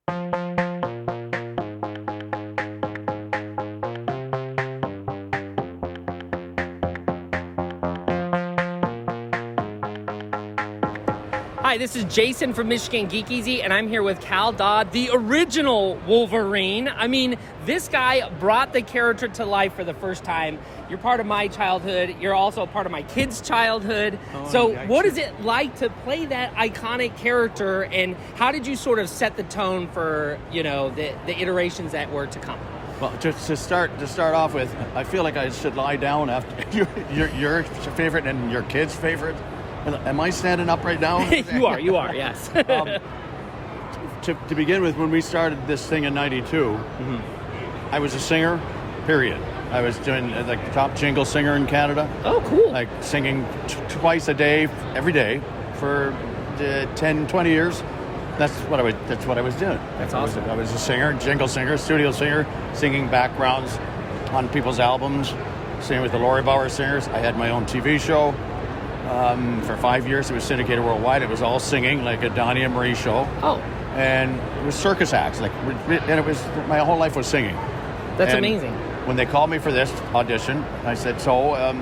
Hi, this is Jason from Michigan Geek Easy, and I'm here with Cal Dodd, the original Wolverine. I mean, this guy brought the character to life for the first time. You're part of my childhood. You're also part of my kids' childhood. What is it like to play that iconic character, and how did you sort of set the tone for, the iterations that were to come? Well, just to start off with, I feel like I should lie down after your favorite and your kid's favorite. Am I standing up right now? You are, yes. To begin with, when we started this thing in '92, I was a singer, period. I was doing the top jingle singer in Canada. Oh, cool. Like singing twice a day, every day, for 10, 20 years. That's what I was doing. That's awesome. I was a singer, jingle singer, studio singer, singing backgrounds on people's albums, singing with the Lori Bauer Singers. I had my own TV show. For 5 years, it was syndicated worldwide. It was all singing, like a Donnie and Marie show. Oh. And it was circus acts, and it was, my whole life was singing. That's amazing. When they called me for this audition, I said,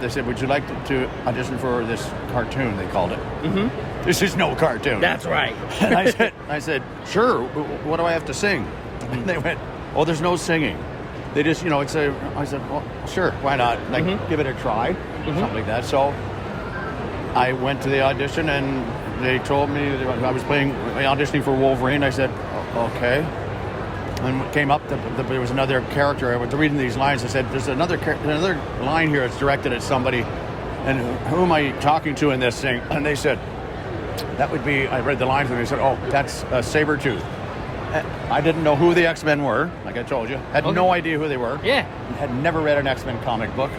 they said, would you like to audition for this cartoon, they called it. Mm-hmm. This is no cartoon. That's right. And I said, sure, what do I have to sing? And they went, oh, there's no singing. They just, I said, well, sure, why not? Give it a try, something like that. So I went to the audition, and they told me that I was auditioning for Wolverine. I said, okay. And came up, there was another character. I was reading these lines. I said, there's another line here that's directed at somebody. And who am I talking to in this thing? And they said, that would be, I read the lines, and they said, oh, that's Sabretooth. I didn't know who the X-Men were, like I told you. Had no idea who they were. Yeah. Had never read an X-Men comic book.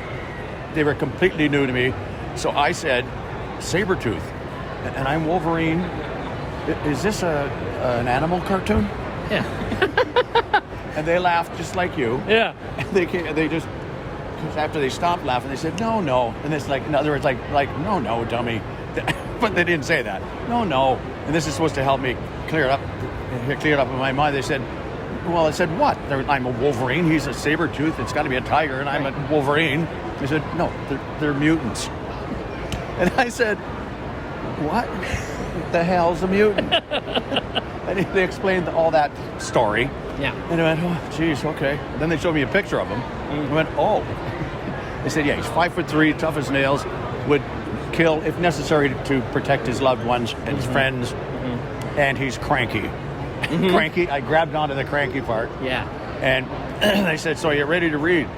They were completely new to me. So I said, Sabretooth, and I'm Wolverine. Is this an animal cartoon? Yeah. And they laughed just like you. Yeah. And they just after they stopped laughing, they said no, and it's like, in other words, like no, dummy. But they didn't say that. No, and this is supposed to help me clear it up in my mind. They said, well, I said what? I'm a Wolverine. He's a Sabretooth. It's got to be a tiger, and I'm a Wolverine. They said no, they're mutants. And I said, what the hell's a mutant? And they explained all that story. Yeah. And I went, oh, geez, okay. And then they showed me a picture of him. I went, oh. They said, yeah, he's 5'3", tough as nails, would kill if necessary to protect his loved ones and his friends, and he's cranky. Cranky. I grabbed onto the cranky part. Yeah. And they said, so are you ready to read?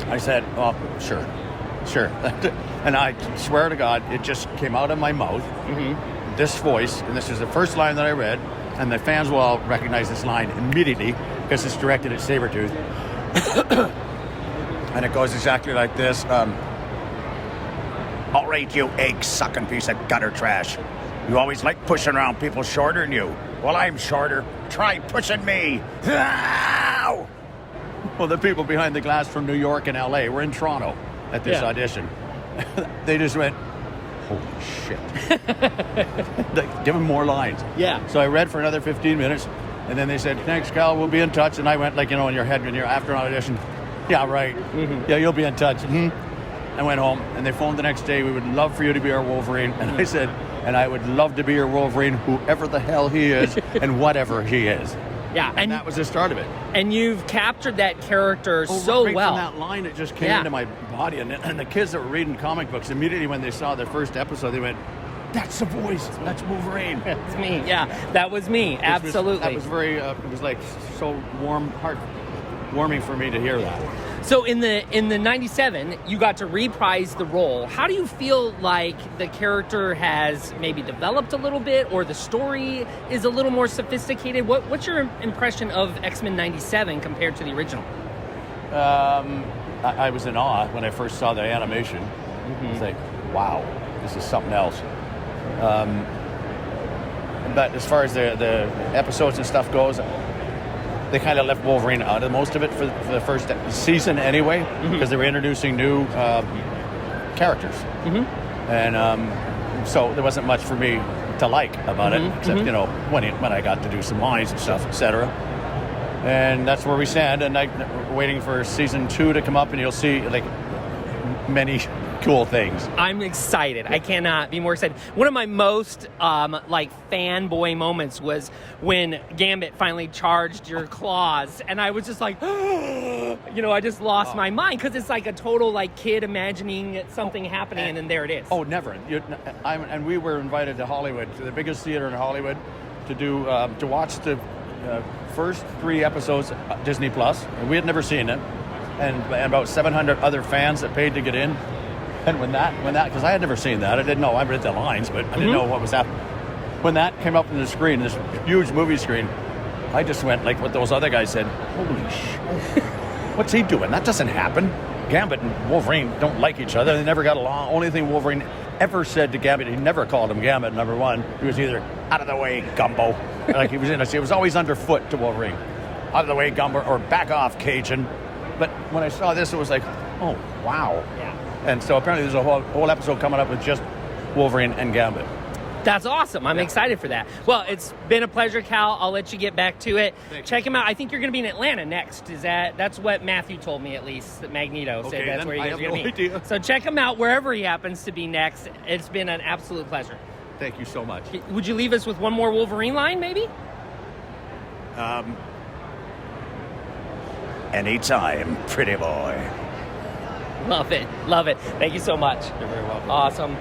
I said, oh, sure. And I swear to God, it just came out of my mouth, this voice, and this is the first line that I read, and the fans will all recognize this line immediately because it's directed at Sabretooth. And it goes exactly like this. All right, you egg-sucking piece of gutter trash. You always like pushing around people shorter than you. Well, I'm shorter. Try pushing me. Ow! Well, the people behind the glass from New York and L.A. were in Toronto at this audition. They just went, holy shit. Give them more lines. Yeah. So I read for another 15 minutes, and then they said, thanks, Cal, we'll be in touch. And I went, in your head when you're after an audition, yeah, right. Yeah, you'll be in touch. I went home, and they phoned the next day, we would love for you to be our Wolverine. And I said, and I would love to be your Wolverine, whoever the hell he is, and whatever he is. Yeah, and that was the start of it. And you've captured that character so right well. From that line, it just came into my body. And the kids that were reading comic books, immediately when they saw the first episode, they went, that's the voice. That's Wolverine. That's me. Yeah, that was me. Absolutely. That was very, it was like so heartwarming for me to hear that. So in the 97, you got to reprise the role. How do you feel like the character has maybe developed a little bit, or the story is a little more sophisticated? What's your impression of X-Men 97 compared to the original? I was in awe when I first saw the animation. I was like, wow, this is something else. But as far as the episodes and stuff goes, they kind of left Wolverine out of most of it for the first season anyway, because they were introducing new characters. And so there wasn't much for me to like about it, except when I got to do some lines and stuff, etc. And that's where we stand. And we're waiting for season 2 to come up, and you'll see like many cool things. I'm excited. I cannot be more excited. One of my most fanboy moments was when Gambit finally charged your claws, and I was just like, I just lost my mind, because it's like a total like kid imagining something happening, and then there it is. Oh, never. And we were invited to Hollywood, to the biggest theater in Hollywood, to do to watch the first 3 episodes of Disney Plus, and we had never seen it, and about 700 other fans that paid to get in. And when that, because I had never seen that, I didn't know. I read the lines, but I didn't know what was happening. When that came up on the screen, this huge movie screen, I just went like what those other guys said. Holy shit! What's he doing? That doesn't happen. Gambit and Wolverine don't like each other. They never got along. Only thing Wolverine ever said to Gambit, he never called him Gambit. Number one, he was either out of the way, Gumbo, like he was always underfoot to Wolverine, out of the way, Gumbo, or back off, Cajun. But when I saw this, it was like, oh wow. Yeah. And so apparently there's a whole episode coming up with just Wolverine and Gambit. That's awesome. I'm excited for that. Well, it's been a pleasure, Cal. I'll let you get back to it. Check him out. I think you're going to be in Atlanta next. That's what Matthew told me, at least. That Magneto said that's where you guys are going to be. Idea. So check him out wherever he happens to be next. It's been an absolute pleasure. Thank you so much. Would you leave us with one more Wolverine line, maybe? Anytime, pretty boy. Love it. Love it. Thank you so much. You're very welcome. Awesome.